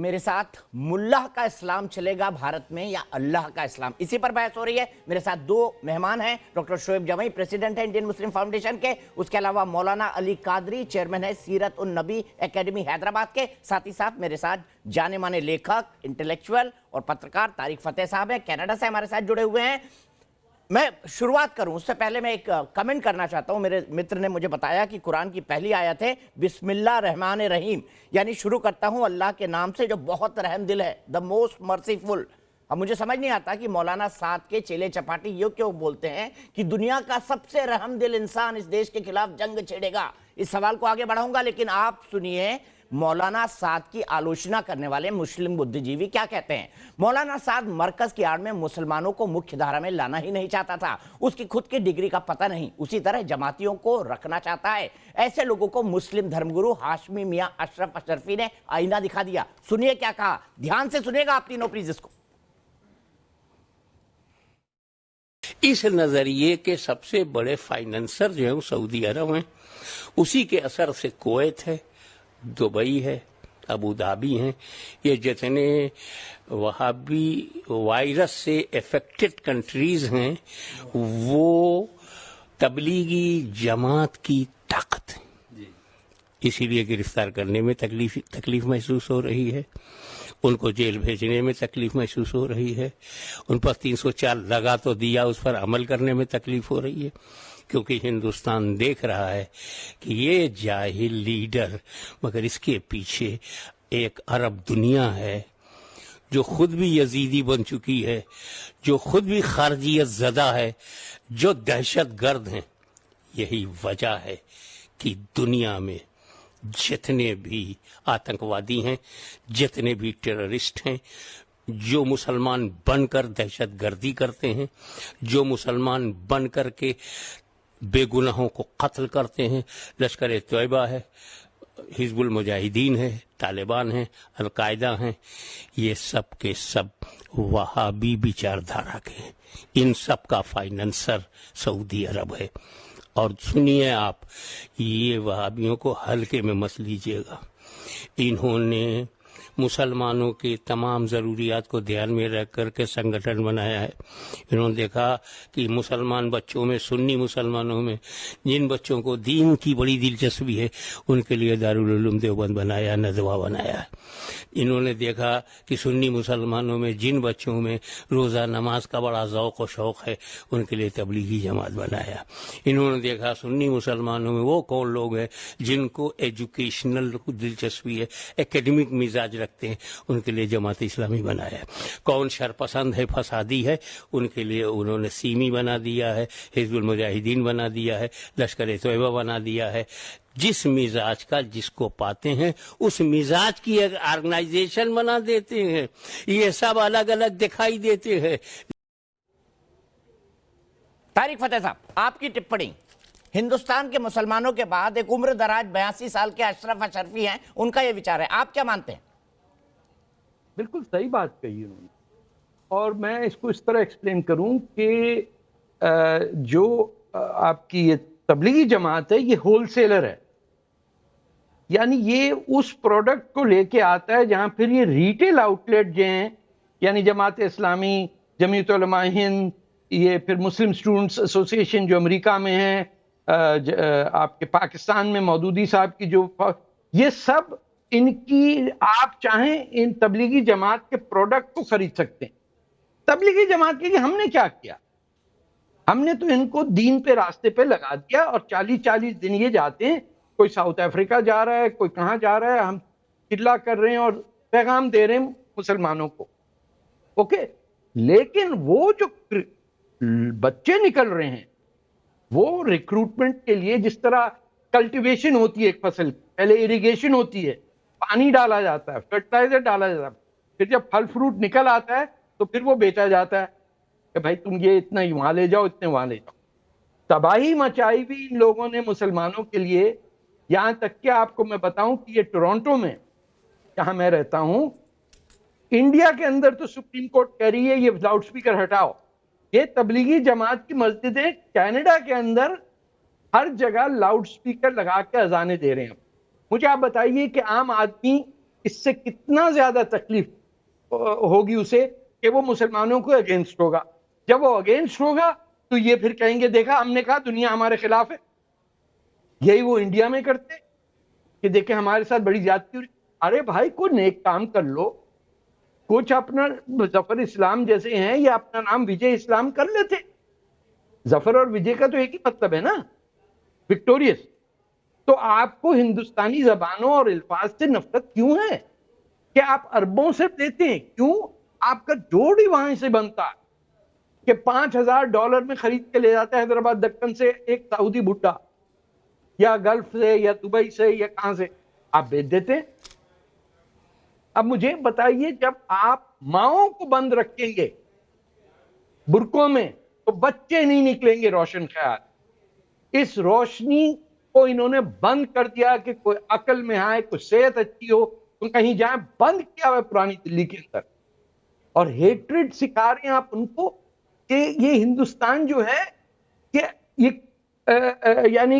मेरे साथ मुल्लाह का इस्लाम चलेगा भारत में या अल्लाह का इस्लाम, इसी पर बहस हो रही है। मेरे साथ दो मेहमान हैं, डॉक्टर शोएब जमई, प्रेसिडेंट है इंडियन मुस्लिम फाउंडेशन के, उसके अलावा मौलाना अली कादरी, चेयरमैन है सीरत उन नबी एकेडमी हैदराबाद के। साथ ही साथ मेरे साथ जाने माने लेखक, इंटेलेक्चुअल और पत्रकार तारिक फतेह साहब हैं, कनाडा से हमारे साथ जुड़े हुए हैं। मैं शुरुआत करूं उससे पहले मैं एक कमेंट करना चाहता हूं। मेरे मित्र ने मुझे बताया कि कुरान की पहली आयत है बिस्मिल्लाह रहमान रहीम, यानी शुरू करता हूं अल्लाह के नाम से जो बहुत रहम दिल है, द मोस्ट मर्सीफुल। अब मुझे समझ नहीं आता कि मौलाना साद के चेले चपाटी ये क्यों बोलते हैं कि दुनिया का सबसे रहम दिल इंसान इस देश के खिलाफ जंग छेड़ेगा। इस सवाल को आगे बढ़ाऊंगा, लेकिन आप सुनिए मौलाना साद की आलोचना करने वाले मुस्लिम बुद्धिजीवी क्या कहते हैं। मौलाना साद मरकज की आड़ में मुसलमानों को मुख्य धारा में लाना ही नहीं चाहता था, उसकी खुद की डिग्री का पता नहीं, उसी तरह जमातियों को रखना चाहता है। ऐसे लोगों को मुस्लिम धर्मगुरु हाशमी मियां अशरफ अशरफी ने आईना दिखा दिया। सुनिए क्या कहा, ध्यान से सुनिएगा आप तीनों प्लीज इसको। इस नजरिए के सबसे बड़े फाइनेंसर जो है वो सऊदी अरब हैं, उसी के असर से कुवैत है, दुबई है, अबू धाबी हैं। ये जितने वहाबी वायरस से अफेक्टेड कंट्रीज हैं वो तबलीगी जमात की ताकत है, इसीलिए गिरफ्तार करने में तकलीफ महसूस हो रही है, उनको जेल भेजने में तकलीफ महसूस हो रही है, उन पर 304 लगा तो दिया, उस पर अमल करने में तकलीफ हो रही है, क्योंकि हिंदुस्तान देख रहा है कि ये जाहिल लीडर, मगर इसके पीछे एक अरब दुनिया है जो खुद भी यजीदी बन चुकी है, जो खुद भी खारजियत ज़दा है, जो दहशत गर्द हैं। यही वजह है कि दुनिया में जितने भी आतंकवादी हैं, जितने भी टेररिस्ट हैं, जो मुसलमान बनकर दहशत गर्दी करते हैं, जो मुसलमान बन कर के बेगुनाहों को कत्ल करते हैं, लश्कर तैयबा है, हिजबुल मुजाहिदीन है, तालिबान है, अलकायदा है, ये सब के सब वहाबी विचारधारा के हैं। इन सब का फाइनेंसर सऊदी अरब है। और सुनिए आप, ये वहाबियों को हल्के में मत लीजिएगा। इन्होंने मुसलमानों के तमाम ज़रूरियात को ध्यान में रख करके संगठन बनाया है। इन्होंने देखा कि मुसलमान बच्चों में, सुन्नी मुसलमानों में जिन बच्चों को दीन की बड़ी दिलचस्पी है, उनके लिए दारुल उलूम देवबंद बनाया, नदवा बनाया। इन्होंने देखा कि सुन्नी मुसलमानों में जिन बच्चों में रोज़ा नमाज का बड़ा ज़ौक़ और शौक़ है, उनके लिए तबलीगी जमात बनाया। इन्होंने देखा सुन्नी मुसलमानों में वो कौन लोग हैं जिनको एजुकेशनल दिलचस्पी है, एकेडमिक मिजाज रखते हैं, उनके लिए जमात इस्लामी बनाया। कौन शरपसंद है, फसादी है, उनके लिए उन्होंने सीमी बना दिया है, हिजबुल मुजाहिदीन बना दिया है, लश्कर तैयबा बना दिया है। जिस मिजाज का जिसको पाते हैं उस मिजाज की एक ऑर्गेनाइजेशन बना देते हैं। ये सब अलग अलग दिखाई देते हैं। तारिक फतेह साहब, आपकी टिप्पणी। हिंदुस्तान के मुसलमानों के बाद एक उम्र दराज 82 साल के अशरफ अशरफी हैं, उनका यह विचार है, आप क्या मानते हैं? बिल्कुल सही बात कही उन्होंने, और मैं इसको इस तरह एक्सप्लेन करूं कि जो आपकी ये तबलीगी जमात है, ये होलसेलर है, यानी ये उस प्रोडक्ट को लेके आता है जहां फिर ये रिटेल आउटलेट जो हैं, यानी जमात इस्लामी, जमीयत उलमा हिंद, ये फिर मुस्लिम स्टूडेंट्स एसोसिएशन जो अमेरिका में है, आपके पाकिस्तान में मौदूदी साहब की जो, ये सब इनकी, आप चाहें इन तबलीगी जमात के प्रोडक्ट को खरीद सकते हैं। तबलीगी जमात के लिए हमने क्या किया? हमने तो इनको दीन पे, रास्ते पे लगा दिया, और 40-40 दिन ये जाते हैं, कोई साउथ अफ्रीका जा रहा है, कोई कहां जा रहा है, हम चिल्ला कर रहे हैं और पैगाम दे रहे हैं मुसलमानों को। ओके, लेकिन वो जो बच्चे निकल रहे हैं, वो रिक्रूटमेंट के लिए, जिस तरह कल्टीवेशन होती है एक फसल, पहले इरिगेशन होती है, पानी डाला जाता है, फर्टिलाइजर डाला जाता है, फिर जब फल फ्रूट निकल आता है तो फिर वो बेचा जाता है कि भाई तुम ये इतना वहां ले जाओ, इतने वहां ले जाओ। तबाही मचाई भी इन लोगों ने मुसलमानों के लिए। यहां तक कि आपको मैं बताऊं कि ये टोरंटो में, जहां मैं रहता हूं, इंडिया के अंदर तो सुप्रीम कोर्ट कह रही है ये लाउड स्पीकर हटाओ। ये तबलीगी जमात की मस्जिदें कनाडा के अंदर हर जगह लाउड स्पीकर लगा के अजाने दे रहे हैं। मुझे आप बताइए कि आम आदमी इससे कितना ज्यादा तकलीफ होगी उसे कि वो मुसलमानों को अगेंस्ट होगा। जब वो अगेंस्ट होगा तो ये फिर कहेंगे देखा हमने कहा दुनिया हमारे खिलाफ है। यही वो इंडिया में करते कि देखे हमारे साथ बड़ी ज्यादती हो रही। अरे भाई कोई नेक काम कर लो, कुछ अपना जफर इस्लाम जैसे हैं या अपना नाम विजय इस्लाम कर लेते। जफर और विजय का तो एक ही मतलब है ना, विक्टोरियस। तो आपको हिंदुस्तानी जबानों और अल्फाज से नफरत क्यों है कि आप अरबों से देते हैं? क्यों? आपका जोड़ ही वहां से बनता है कि $5,000 में खरीद के ले जाता है हैदराबाद दक्कन से एक सऊदी भुट्टा, या गल्फ से या दुबई से या कहां से आप बेच देते हैं। अब मुझे बताइए, जब आप माओ को बंद रखेंगे बुरकों में तो बच्चे नहीं निकलेंगे रोशन ख्याल। इस रोशनी को इन्होंने बंद कर दिया कि कोई अकल में आए, कोई सेहत अच्छी हो तो कहीं जाए, बंद किया हुआ पुरानी दिल्ली के अंदर। और हेट्रेड सिखा रहे हैं आप उनको कि ये हिंदुस्तान जो है कि ये यानी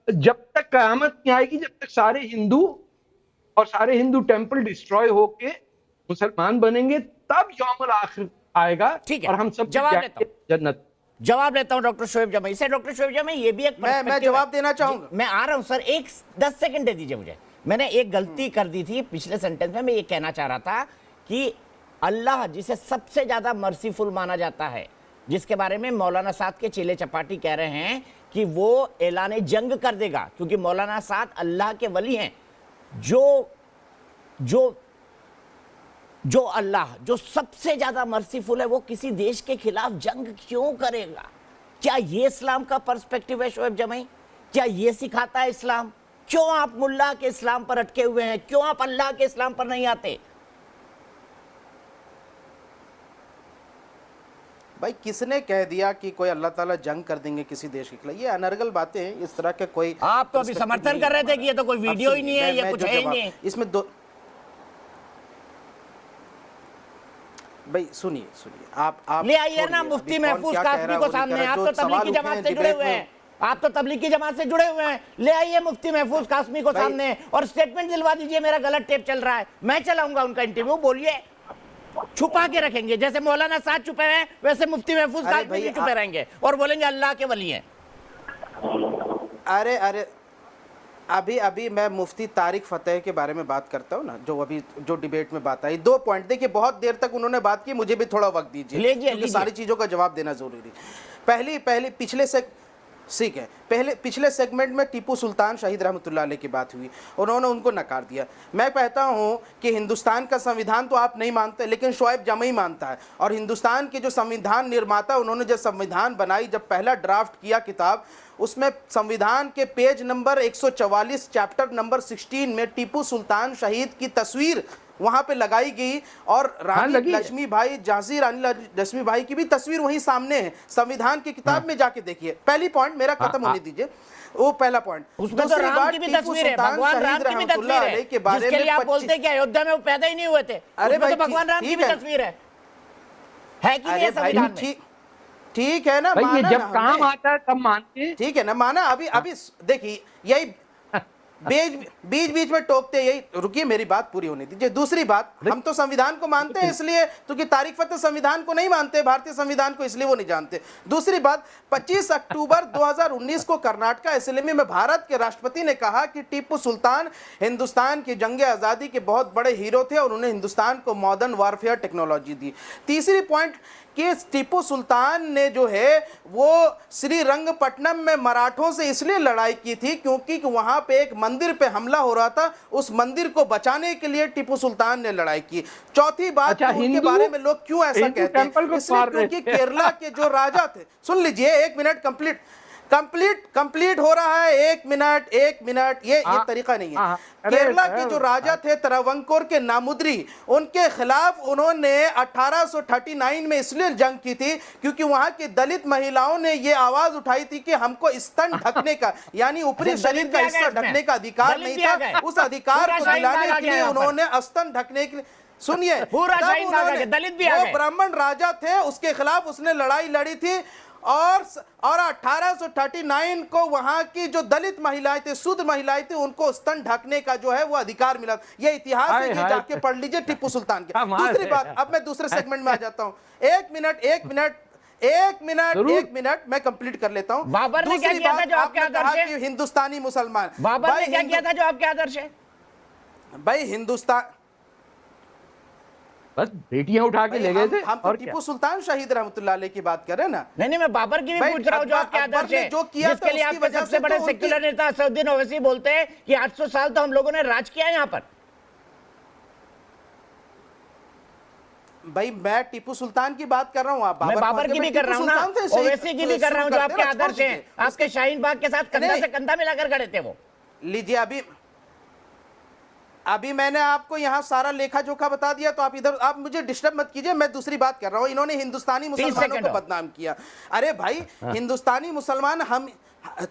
जब तक क़यामत नहीं आएगी, जब तक सारे हिंदू और सारे हिंदू टेंपल डिस्ट्रॉय होके मुसलमान बनेंगे, तब यौमुल आखिर आएगा। ठीक है, और हम सब जवाब लेता हूं। जन्नत। जवाब लेता हूं डॉक्टर शोएब जमाई से। डॉक्टर शोएब जमाई, ये भी एक मैं जवाब देना चाहूंगा। मैं आ रहा हूं सर, 10 सेकंड दे दीजिए मुझे। मैंने एक गलती कर दी थी पिछले सेंटेंस में। मैं ये कहना चाह रहा था कि अल्लाह जिसे सबसे ज्यादा मर्सीफुल माना जाता है, जिसके बारे में मौलाना साद के चेले चपाटी कह रहे हैं कि वो ऐलान जंग कर देगा, क्योंकि मौलाना साद अल्लाह के वली हैं। जो अल्लाह जो सबसे ज्यादा मर्सीफुल है, वो किसी देश के खिलाफ जंग क्यों करेगा? क्या ये इस्लाम का पर्सपेक्टिव है शोएब जमाई? क्या ये सिखाता है इस्लाम? क्यों आप मुल्ला के इस्लाम पर अटके हुए हैं? क्यों आप अल्लाह के इस्लाम पर नहीं आते? भाई किसने कह दिया कि कोई अल्लाह ताला जंग कर देंगे किसी देश के खिलाफ? ये अनर्गल बातें हैं, इस तरह के कोई। आप तो अभी समर्थन कर रहे थे कि ये तो कोई वीडियो ही नहीं है, ये कुछ है ही नहीं। इसमें दो भाई सुनिए आप ले आइए ना मुफ्ती महफूज कासमी को सामने। आप तो तबलीगी जमात से जुड़े हुए हैं, आप तो तबलीगी जमात से जुड़े हुए हैं। ले आइए मुफ्ती महफूज कासमी को सामने और स्टेटमेंट दिलवा दीजिए मेरा गलत टेप चल रहा है। मैं चलाऊंगा उनका इंटरव्यू। बोलिए, छुपा के रखेंगे जैसे मौलाना साद छुपे हैं, वैसे मुफ्ती महफूज कासमी भी छुपे रहेंगे और बोलेंगे अल्लाह के वली हैं। अरे अभी मैं मुफ्ती तारिक फतेह के बारे में बात करता हूँ ना, जो डिबेट में बात आई। 2 पॉइंट देखिए, बहुत देर तक उन्होंने बात की, मुझे भी थोड़ा वक्त दीजिए क्योंकि सारी चीज़ों का जवाब देना जरूरी। पहले पिछले सेगमेंट में टीपू सुल्तान शहीद रहमतुल्लाह अलैह की बात हुई, उन्होंने उनको नकार दिया। मैं कहता हूं कि हिंदुस्तान का संविधान तो आप नहीं मानते, लेकिन शोएब जमाई मानता है। और हिंदुस्तान के जो संविधान निर्माता, उन्होंने जब संविधान बनाई, जब पहला ड्राफ्ट किया किताब, उसमें संविधान के पेज नंबर 144 चैप्टर नंबर 16 में टीपू सुल्तान शहीद की तस्वीर वहां पे लगाई गई। और रानी लक्ष्मीबाई, झांसी रानी लक्ष्मीबाई की भी तस्वीर वहीं सामने है। संविधान की किताब में जाके देखिए। पहली पॉइंट मेरा खत्म होने दीजिए, वो पहला पॉइंट। दूसरी बात, टीपू सुल्तान शहीद रहमतुल्लाह अलैह के बारे में आप बोलते हैं कि अयोध्या में वो पैदा ही नहीं हुए थे। अरे भाई, तो भगवान राम की भी तस्वीर है कि नहीं संविधान में? ठीक है ना, भाई ये जब काम आता है तब मानते हैं। ठीक है ना, माना। अभी देखिए, यही बीच में टोकते, यही। रुकिए, मेरी बात पूरी होने दीजिए। दूसरी बात, हम तो संविधान को मानते हैं इसलिए, क्योंकि तारिक फतेह संविधान को नहीं मानते, भारतीय संविधान को, इसलिए वो नहीं जानते। दूसरी बात, 25 अक्टूबर 2019 को कर्नाटक असेंबली में भारत के राष्ट्रपति ने कहा कि टीपू सुल्तान हिंदुस्तान की जंग आज़ादी के बहुत बड़े हीरो थे और उन्हें हिंदुस्तान को मॉडर्न वारफेयर टेक्नोलॉजी दी। तीसरी पॉइंट कि टीपू सुल्तान ने जो है वो श्रीरंगपट्टनम में मराठों से इसलिए लड़ाई की थी क्योंकि वहां पे एक मंदिर पे हमला हो रहा था, उस मंदिर को बचाने के लिए टीपू सुल्तान ने लड़ाई की। चौथी बात, उनके बारे में लोग क्यों ऐसा कहते हैं, इसलिए क्योंकि केरला के जो राजा थे, सुन लीजिए, 1 मिनट कंप्लीट हो रहा है, 1 मिनट, ये तरीका नहीं है। केरला के जो राजा थे तरवंकोर के नामुद्री, उनके खिलाफ उन्होंने 1839 में इसलिए जंग की थी क्योंकि वहां की दलित महिलाओं ने ये आवाज उठाई थी कि हमको स्तन ढकने का, यानी ऊपरी शरीर का हिस्सा ढकने का अधिकार नहीं था। उस अधिकार को दिलाने के लिए उन्होंने स्तन ढकने के लिए, सुनिए, वो ब्राह्मण राजा थे, उसके खिलाफ उसने लड़ाई लड़ी थी और 1839 को वहां की जो दलित महिलाएं थी, शूद्र महिलाएं थी, उनको स्तन ढकने का जो है वो अधिकार मिला। ये इतिहास है, ये जाके पढ़ लीजिए टिप्पू सुल्तान के। दूसरी बात, अब मैं दूसरे सेगमेंट में आ जाता हूं। एक मिनट मैं कंप्लीट कर लेता हूं। बाबर ने क्या किया था जो आपके आदर्श है? हिंदुस्तानी मुसलमान, बाबर ने क्या किया था जो आपके आदर्श है? भाई हिंदुस्तान, बस बेटियां उठा के ले गए थे। हम तो टिप्पू सुल्तान शहीद रहमतुल्लाह अलैह की बात कर रहे हैं ना। नहीं, मैं बाबर की भी पूछ रहा हूँ जो आपके आदर्श है, जो किया जिसके लिए आपके सबसे बड़े सेक्युलर नेता असदुद्दीन ओवैसी बोलते हैं कि 800 साल तो हम लोगों ने राज किया यहाँ पर। भाई मैं टिप्पू सुल्तान की बात कर रहा हूँ, आप मैं बाबर की भी कर रहा हूँ ना, ओवैसी की भी कर रहा हूँ, जो आपके आदर्श हैं। आपके शाहीन बाग के साथ कंधा से कंधा मिलाकर खड़े थे वो। लीजिए, अभी मैंने आपको यहाँ सारा लेखा जोखा बता दिया, तो आप मुझे डिस्टर्ब मत कीजिए। मैं दूसरी बात कर रहा हूँ। इन्होंने हिंदुस्तानी मुसलमानों को बदनाम किया। अरे भाई, हिंदुस्तानी मुसलमान हम,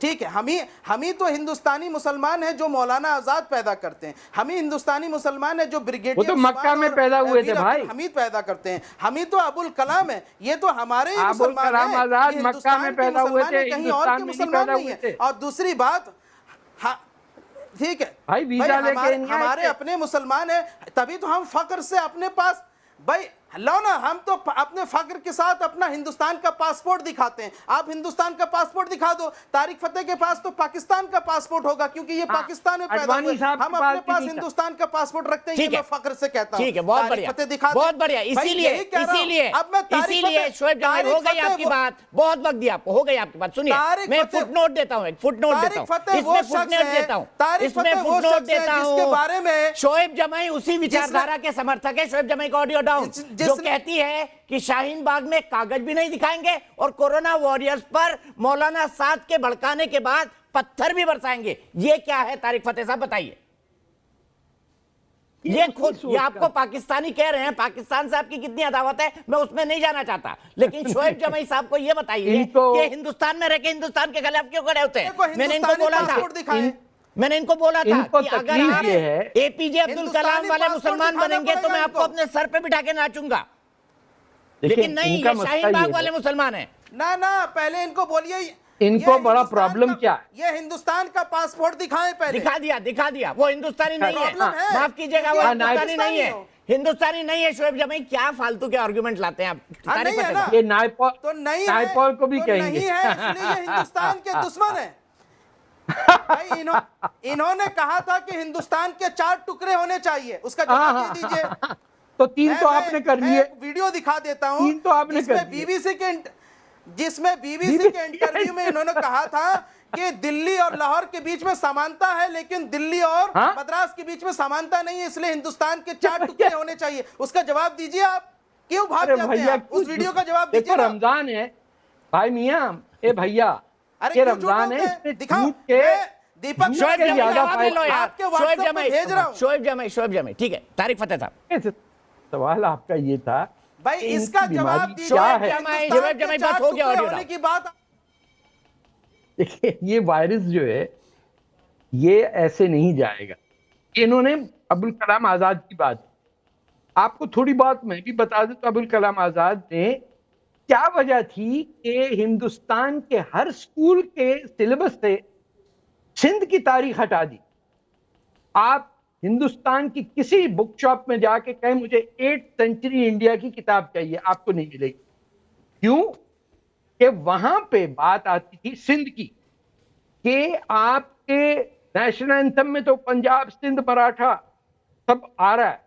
ठीक है, हम ही तो हिंदुस्तानी मुसलमान है जो मौलाना आजाद पैदा करते हैं। हम ही हिंदुस्तानी मुसलमान है जो ब्रिगेडियर, वो तो मक्का में पैदा हुए थे भाई, हमीद पैदा करते हैं। हम ही तो अबुल कलाम है, ये तो हमारे ही मुसलमान हैं। मक्का में पैदा हुए थे, कहीं और के मुसलमान नहीं है। और दूसरी बात, ठीक है भाई, वीजा लेके हमारे अपने मुसलमान है, तभी तो हम फख्र से अपने पास, भाई लो ना, हम तो अपने फख्र के साथ अपना हिंदुस्तान का पासपोर्ट दिखाते हैं। आप हिंदुस्तान का पासपोर्ट दिखा दो, तारिक फतेह के पास तो पाकिस्तान का पासपोर्ट होगा, क्योंकि ये पाकिस्तान में पैदा हुए। हम अपने पास हिंदुस्तान का पासपोर्ट रखते हैं, ये मैं फख्र से कहता हूं। ठीक है, बहुत बढ़िया, बहुत बढ़िया। इसीलिए शोएब जमाई, हो गई आपकी बात, बहुत वक्त दिया आपको, हो गई आपकी बात। सुनिए, मैं फुटनोट देता हूं, फुटनोट देता हूं, इसमें फुटनोट देता हूं, जिसके बारे में शोएब जमाई उसी विचारधारा के समर्थक है। शोएब जमाई का ऑडियो डाउन, जो कहती है कि शाहीन बाग में कागज भी नहीं दिखाएंगे और कोरोना वॉरियर्स पर मौलाना साद के भड़काने के बाद पत्थर भी बरसाएंगे। ये क्या है तारिक फतेह साहब, बताइए। ये खुद, ये आपको पाकिस्तानी कह रहे हैं, पाकिस्तान से आपकी कितनी अदावत है मैं उसमें नहीं जाना चाहता, लेकिन शोएब जमाई साहब को ये बताइए कि हिंदुस्तान में रहकर हिंदुस्तान के खिलाफ क्यों खड़े होते हैं? मैंने इनको बोला था कि अगर आप एपीजे अब्दुल कलाम वाले मुसलमान बनेंगे तो मैं आपको अपने सर पे बिठा के नाचूंगा, लेकिन नहीं, ये शाहीन बाग वाले मुसलमान हैं। ना, पहले इनको बोलिए, इनको बड़ा प्रॉब्लम क्या है? ये हिंदुस्तान का पासपोर्ट दिखाएं पहले। दिखा दिया, वो हिंदुस्तानी नहीं है, माफ कीजिएगा, वो हिंदुस्तानी नहीं है, हिंदुस्तानी नहीं है। शोएब जमाई, क्या फालतू के आर्गुमेंट लाते हैं आप? ये नायपॉल को भी कहेंगे, इसलिए ये हिंदुस्तान के दुश्मन है। भाई इन्होंने कहा था कि हिंदुस्तान के 4 टुकड़े होने चाहिए, उसका जवाब दे दीजिए। तो 3 तो आपने कर लिए। वीडियो दिखा देता हूं, 3 तो आपने कर लिए। जिसमें बीबीसी के इंटरव्यू में इन्होंने कहा था कि दिल्ली और लाहौर के बीच में समानता है, लेकिन दिल्ली और मद्रास के बीच में समानता नहीं है, इसलिए हिंदुस्तान के 4 टुकड़े होने चाहिए। उसका जवाब दीजिए आप, क्यों भाग जाते हैं आप? उस वीडियो का जवाब दीजिए। रमजान है भाई मियां, ए भैया, ये रमजान है, दिखाओ दीपक, शोएब जमाई, ठीक है। तारिक फतेह साहब, सवाल आपका ये था भाई, इसका जवाब शोएब जमाई बात हो गया होने की बात। देखिए, ये वायरस जो है ये ऐसे नहीं जाएगा। इन्होंने अबुल कलाम आजाद की बात, आपको थोड़ी बात मैं भी बता दूं तो अबुल कलाम आजाद ने क्या वजह थी कि हिंदुस्तान के हर स्कूल के सिलेबस से सिंध की तारीख हटा दी। आप हिंदुस्तान की किसी बुक शॉप में जाके कहें मुझे 8th सेंचुरी इंडिया की किताब चाहिए, आपको नहीं मिलेगी। क्यों? कि वहां पे बात आती थी सिंध की, कि आपके नेशनल एंथम में तो पंजाब, सिंध, मराठा सब आ रहा है।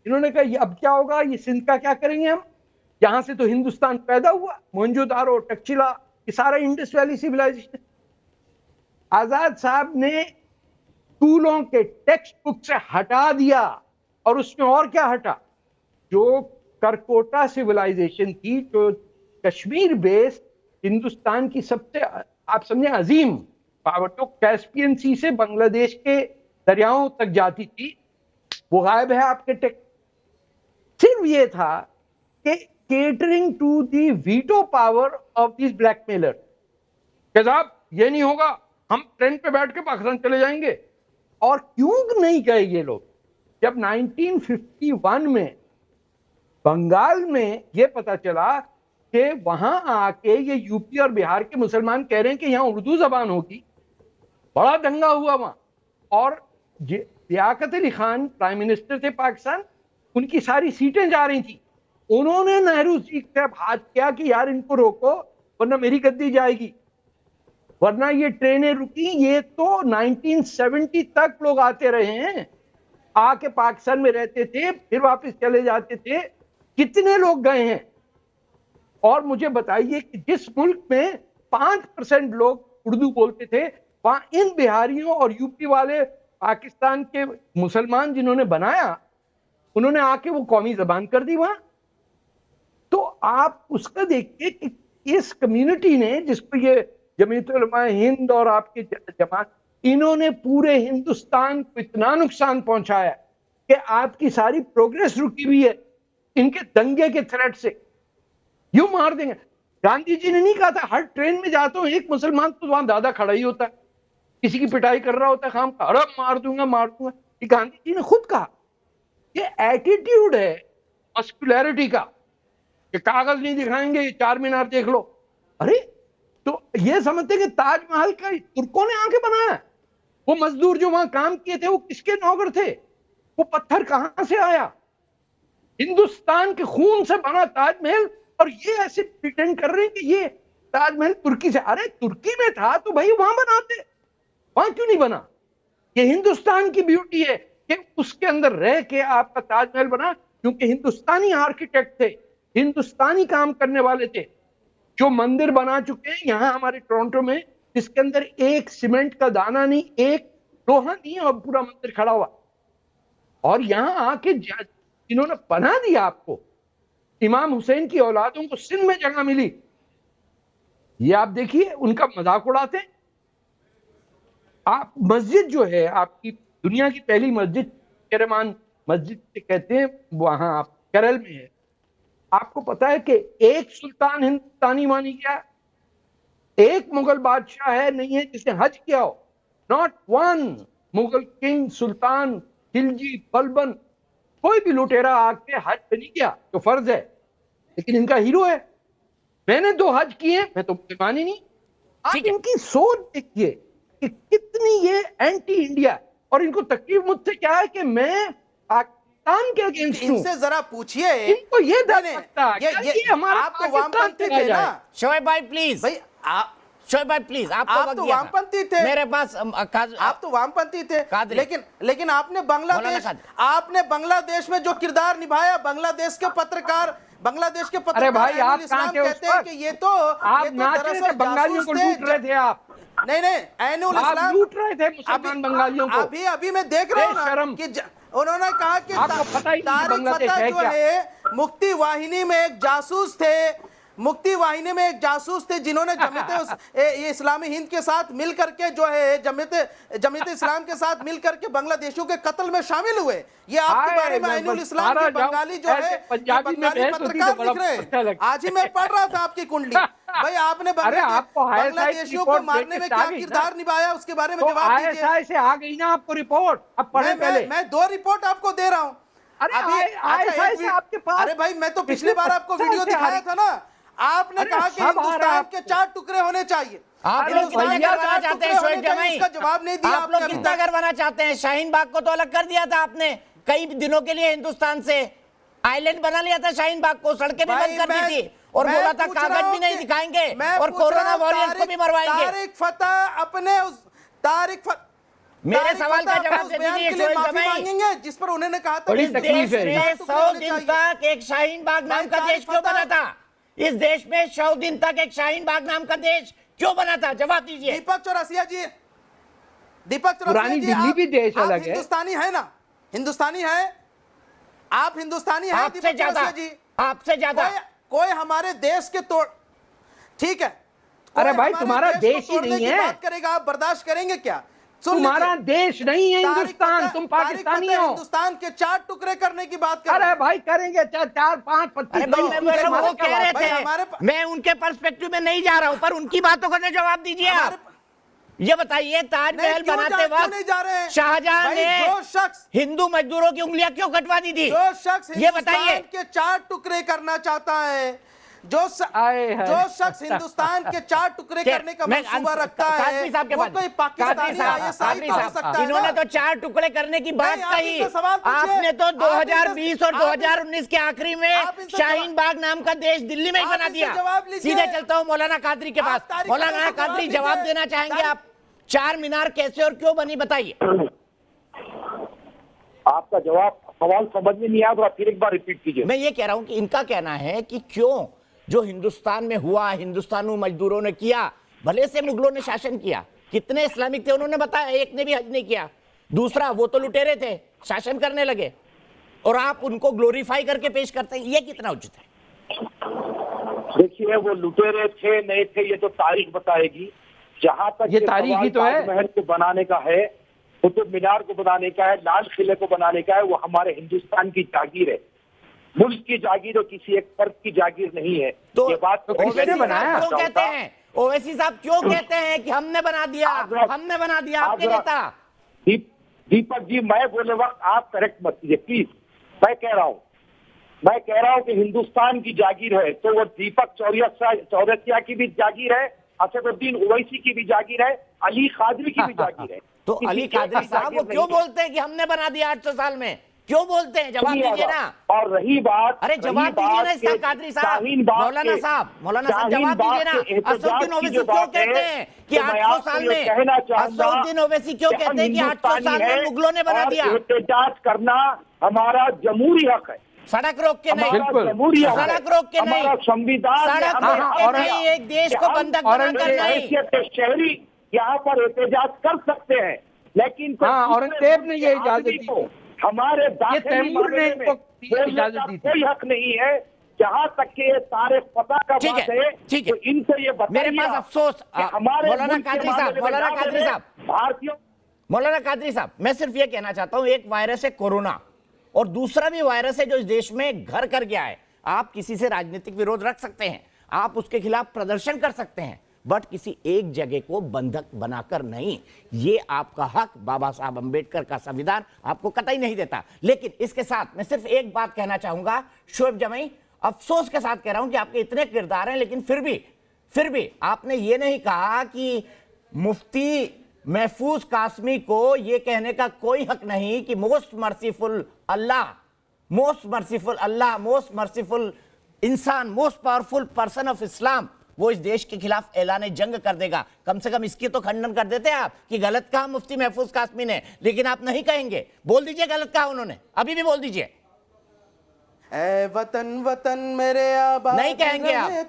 इन्होंने कहा अब क्या होगा, ये सिंध का क्या करेंगे हम? यहां से तो हिंदुस्तान पैदा हुआ, मोहनजोदारो, तक्षशिला, ये सारा इंडस वैली सिविलाइजेशन। आजाद साहब ने स्कूलों के टेक्स्ट बुक से हटा दिया, और उसमें और क्या हटा, जो करकोटा सिविलाइजेशन थी, जो कश्मीर बेस्ड हिंदुस्तान की सबसे, आप समझे, अजीम पावर, तो कैस्पियन सी से बांग्लादेश के दरियाओं तक जाती थी, वो गायब है आपके टेक्स्ट। सिर्फ ये था कि catering to the veto power of this blackmailer, कि साहब ये नहीं होगा, हम ट्रेन पे बैठ के पाकिस्तान चले जाएंगे। और क्यों नहीं गए ये लोग? जब 1951 में बंगाल में ये पता चला कि वहां आके ये यूपी और बिहार के मुसलमान कह रहे हैं कि यहाँ उर्दू जबान होगी। बड़ा दंगा हुआ वहां। और लियाकत अली खान प्राइम मिनिस्टर थे पाकिस्तान, उनकी सारी सीटें जा रही थी। उन्होंने नेहरू जी से हाथ किया कि यार इनको रोको वरना मेरी गद्दी जाएगी, वरना ये ट्रेनें रुकी। ये तो 1970 तक लोग आते रहे हैं, आके पाकिस्तान में रहते थे, फिर वापस चले जाते थे। कितने लोग गए हैं? और मुझे बताइए कि जिस मुल्क में 5% लोग उर्दू बोलते थे, वहां इन बिहारियों और यूपी वाले पाकिस्तान के मुसलमान जिन्होंने बनाया, उन्होंने आके वो कौमी जबान कर दी वहां। तो आप उसका देखिए कि इस कम्युनिटी ने, जिसको ये जमीयत उलमा हिंद और आपके जमात, इन्होंने पूरे हिंदुस्तान को इतना नुकसान पहुंचाया कि आपकी सारी प्रोग्रेस रुकी हुई है इनके दंगे के थ्रेट से। यूं मार देंगे। गांधी जी ने नहीं कहा था हर ट्रेन में जाता हूं एक मुसलमान तो वहां दादा खड़ा ही होता है, किसी की पिटाई कर रहा होता है, खाम अरे मार दूंगा मार दूंगा। ये गांधी जी ने खुद कहा। ये एटीट्यूड है मस्कुलैरिटी का कि कागज नहीं दिखाएंगे, चार मीनार देख लो। अरे तो ये समझते कि ताजमहल का तुर्कों ने आके बनाया। वो मजदूर जो वहां काम किए थे वो किसके नौकर थे? वो पत्थर कहां से आया? हिंदुस्तान के खून से बना ताजमहल, और ये ऐसे प्रिटेंड कर रहे हैं कि ये ताजमहल तुर्की से। अरे तुर्की में था तो भाई वहां बनाते, वहां क्यों नहीं बना? ये हिंदुस्तान की ब्यूटी है कि उसके अंदर रह के आपका ताजमहल बना, क्योंकि हिंदुस्तानी आर्किटेक्ट थे, हिंदुस्तानी काम करने वाले थे। जो मंदिर बना चुके हैं यहां हमारे टोरंटो में, जिसके अंदर एक सीमेंट का दाना नहीं, एक लोहा नहीं, और पूरा मंदिर खड़ा हुआ। और यहां आके इन्होंने बना दिया आपको। इमाम हुसैन की औलादों को सिंध में जगह मिली, ये आप देखिए, उनका मजाक उड़ाते हैं। आप मस्जिद जो है आपकी दुनिया की पहली मस्जिद, केरमान मस्जिद से कहते हैं, वहां आप केरल में है। आपको पता है कि एक सुल्तान हिंदुस्तानी मानी गया, एक मुगल बादशाह है नहीं है जिसने हज किया हो। नॉट वन मुगल किंग, सुल्तान, खिलजी, बलबन, कोई भी लुटेरा आके हज पे नहीं किया, तो फर्ज है, लेकिन इनका हीरो है। मैंने 2 हज किए, मैं तो मुसलमान ही नहीं। आप इनकी सोच देखिए कि कितनी ये एंटी इंडिया। और इनको तकलीफ मुझसे क्या है कि मैं पाकिस्तान के अगेंस्ट हूं। इनसे जरा पूछिए, इनको ये डर लगता है ये हमारा आप तो वामपंथी थे ना शोएब भाई प्लीज, भाई? शोएब भाई प्लीज, आप तो वामपंथी थे, मेरे पास आप तो वामपंथी थे, कादरी। लेकिन आपने बांग्लादेश में जो किरदार निभाया, बांग्लादेश के पत्रकार अरे भाई आप कहां थे? कहते हैं कि ये तो नाच रहे थे, बंगालियों को लूट रहे थे आप। नहीं, ऐनुल आप इस्लाम लूट रहे थे मुसलमान बंगालियों को। अभी मैं देख रहा हूँ ना कि उन्होंने कहा कि तारिक फतह जो है मुक्ति वाहिनी में एक जासूस थे, जिन्होंने ये इस्लामी हिंद के साथ मिल करके जो है जमीयत इस्लाम के साथ मिल करके बांग्लादेशियों के कत्ल में शामिल हुए। ये आपके बारे में ऐनुल इस्लाम के बंगाली जो है बंगाली पत्रकार लिख रहे हैं। आज ही मैं पढ़ रहा था आपकी कुंडली। भाई आपने बांग्लादेशियों को मारने में क्या किरदार निभाया, उसके बारे में जवाब दीजिए। से आ गई ना आपको रिपोर्ट, अब पढ़े पहले। मैं 2 रिपोर्ट आपको दे रहा हूँ अभी। आपके पास। अरे भाई मैं तो पिछली बार आपको वीडियो दिखाया था ना, आपने कहा कि हिंदुस्तान के 4 टुकड़े होने चाहिए। आप लोग कितना करवाना चाहते हैं शोएब जमाई? इसका जवाब नहीं दिया। आप लोग कितना करवाना चाहते हैं? शाहीन बाग को तो अलग कर दिया था आपने कई दिनों के लिए, हिंदुस्तान से आइलैंड बना लिया था शाहीन बाग को, सड़कें भी बंद कर दी थी, और बोला था कागज भी नहीं दिखाएंगे और कोरोना वॉरियर्स को भी मरवाएंगे। मेरे सवाल का जवाब दे दीजिए शोएब जमाई, जिस पर उन्होंने कहा था बड़ी इस देश में 100 दिन तक एक शाहीन बाग नाम का देश क्यों बना था? इस देश में 100 दिन तक एक शाहीन बाग नाम का देश क्यों बना था? जवाब दीजिए। दीपक चौरसिया जी, पुरानी दिल्ली भी देश अलग है। हिंदुस्तानी है ना, हिंदुस्तानी है, आप हिंदुस्तानी है आपसे ज्यादा जी, आपसे ज्यादा। कोई हमारे देश के तोड़, ठीक है, अरे भाई तुम्हारा देश ही नहीं है, बात करेगा, आप बर्दाश्त करेंगे क्या? तुम्हारा देश नहीं है हिंदुस्तान, तुम पाकिस्तानी हो। हिंदुस्तान के 4 टुकड़े करने की बात कर। अरे भाई करेंगे 4-5 25 वो कह रहे थे, मैं उनके पर्सपेक्टिव में नहीं जा रहा हूं, पर उनकी बातों का जवाब दीजिए आप। ये बताइए, ताजमहल बनाते वक्त शाहजहां ने हिंदू मजदूरों की उंगलियां क्यों कटवा दी थी? जो शख्स ये बताइए। के 4 टुकड़े करना चाहता है, आए हैं। जो शख्स हिंदुस्तान के 4 टुकड़े करने का मंसूबा रखता है कादरी साहब के वो बाद कोई पाकिस्तानी ISI हो सकता है इन्होंने ना? तो 4 टुकड़े करने की बात नहीं, आप कही। इनसे सवाल पूछिए। आपने तो आप इनसे- 2020 और आप 2019 के आखिरी में आप इनसे शाहीन बाग नाम का देश दिल्ली में ही आप बना इनसे दिया। जवाब लीजिए। सीधे चलता हूं मौलाना कादरी के आप पास। तारीख मौलाना से जवाब कादरी लीजिए। जवाब देना चाहेंगे तारीख- आप? 4 मीनार कैसे और क्यों बनी, बताइए। आपका जवाब सवाल समझ में नहीं आया तो आप फिर एक बार रिपीट कीजिए। मैं ये कह रहा हूं कि इनका कहना है कि क्यों जो हिंदुस्तान में हुआ, हिंदुस्तानी मजदूरों ने किया, भले से मुगलों ने शासन किया, कितने इस्लामिक थे उन्होंने बताया, एक ने भी हज नहीं किया। दूसरा, वो तो लुटेरे थे, शासन करने लगे, और आप उनको ग्लोरीफाई करके पेश करते हैं, ये कितना उचित है? देखिए, वो लुटेरे थे नहीं थे ये तो तारीख बताएगी। जहां तक ये तारीख ही तो है। ताजमहल को बनाने का है, कुतुब मीनार को बनाने का है, लाल किले को बनाने का है, वो हमारे हिंदुस्तान की जागीर है, मुल्क की जागीर और किसी एक फर्द की जागीर नहीं है। तो ये बात तो ओवैसी किसने साहब बनाया? क्यों कहते हैं, ओवैसी साहब क्यों कहते हैं कि हमने बना दिया, हमने बना दिया, आपके नेता? दीपक जी, मैं बोले वक्त आप करेक्ट मत कीजिए प्लीज। मैं कह रहा हूँ कि हिंदुस्तान की जागीर है तो वो दीपक चौरसिया की भी जागीर है, असदुद्दीन ओवैसी की भी जागीर है, अली कादरी की भी जागीर है। तो किसी अली एक की कादरी साहब वो जागीर क्यों नहीं है। बोलते हैं कि हमने बना दिया 800 साल में? क्यों बोलते हैं? जवाब दीजिए ना। और रही बात, अरे जवाब दीजिए ना इसका कादरी साहब, मौलाना साहब जवाब दीजिए ना। असदुद्दीन ओवैसी क्यों कहते हैं कि 800 साल में, असदुद्दीन ओवैसी क्यों कहते हैं कि 800 साल में मुगलों ने बना दिया? एहतजाज करना हमारा जमहूरी हक है, सड़क रोक के नहीं, बिल्कुल। जमहूरी हक है, सड़क रोक के नहीं, हमारा संविधान सड़क हमें रोक के हक नहीं, दिया एक देश को कि हम बंधक बनाकर नहीं। हैसियत के शहरी यहाँ पर एहतजाज कर सकते हैं, लेकिन कोई हाँ, दूसरे औरंगजेब ने ये मुल्क के इजाजत आदमी दी को हमारे दाखिली तैमूर ने मामले इनको में बोलने इजाजत का दी थी। कोई हक नहीं है। जहाँ तक के ये सारे पता का ठीक बात है, है, ठीक है। तो इनको ये बताइए मेरे पास अफसोस, कि हमारे मौलाना मुल्क के कादरी साहब, मामले में मौलाना ना कादरी बोले, साहब, भारतीयों मौलाना कादरी साहब, मैं सिर्फ ये कहना चाहता हूं, एक वायरस है कोरोना, और दूसरा भी वायरस है जो इस देश में घर कर गया है। आप किसी से राजनीतिक विरोध रख सकते हैं, आप उसके खिलाफ प्रदर्शन कर सकते हैं, बट किसी एक जगह को बंधक बनाकर नहीं। ये आपका हक बाबा साहब अंबेडकर का संविधान आपको कतई नहीं देता। लेकिन इसके साथ मैं सिर्फ एक बात कहना चाहूंगा, शोएब जमई, अफसोस के साथ कह रहा हूं कि आपके इतने किरदार हैं, लेकिन फिर भी आपने ये नहीं कहा कि मुफ्ती महफूज कासमी को ये कहने का कोई हक नहीं कि मोस्ट मर्सीफुल अल्लाह, मोस्ट मर्सीफुल अल्लाह, मोस्ट मर्सीफुल इंसान, most powerful person of Islam वो इस देश के खिलाफ ऐलान जंग कर देगा। कम से कम इसकी तो खंडन कर देते आप कि गलत कहा मुफ्ती महफूज कासमी ने, लेकिन आप नहीं कहेंगे। बोल दीजिए गलत कहा उन्होंने, अभी भी बोल दीजिए। ऐ वतन वतन मेरे आबाद नहीं कहेंगे आप। रहे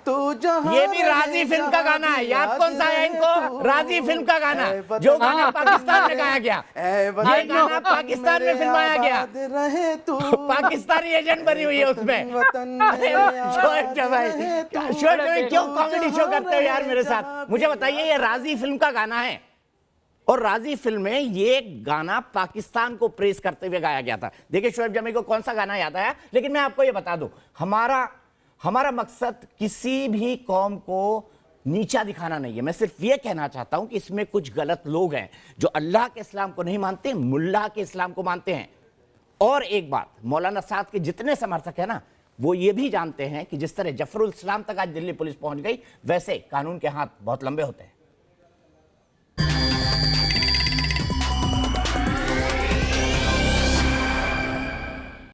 तू जहां ये भी रहे, राजी फिल्म का जहां गाना है, भी याद कौन सा है रहे इनको? तू। राजी फिल्म का गाना, ऐ वतन जो गाना हाँ। पाकिस्तान में गाया गया, ऐ वतन ये गाना पाकिस्तान में मेरे फिल्माया गया, आबाद रहे तू, पाकिस्तानी एजेंट बनी हुई है उसमें। वतन अरे मेरे शोएब जमाई, रहे तू। शोएब जमाई क्यों तू कॉमेडी शो जहां करते हो यार रहे, मेरे जहां साथ? भी मुझे बताइए, ये राजी फिल्म का गाना है, और राजी फिल्म में ये गाना पाकिस्तान को प्रेस करते हुए गाया गया था। देखिए शोएब जमी को कौन सा गाना याद आया, लेकिन मैं आपको ये बता दूं, हमारा मकसद किसी भी कौम को नीचा दिखाना नहीं है। मैं सिर्फ ये कहना चाहता हूं कि इसमें कुछ गलत लोग हैं जो अल्लाह के इस्लाम को नहीं मानते, मुल्ला के इस्लाम को मानते हैं। और एक बात, मौलाना साद के जितने समर्थक हैं ना, वो ये भी जानते हैं कि जिस तरह जफरुल इस्लाम तक आज दिल्ली पुलिस पहुंच गई, वैसे कानून के हाथ बहुत लंबे होते हैं।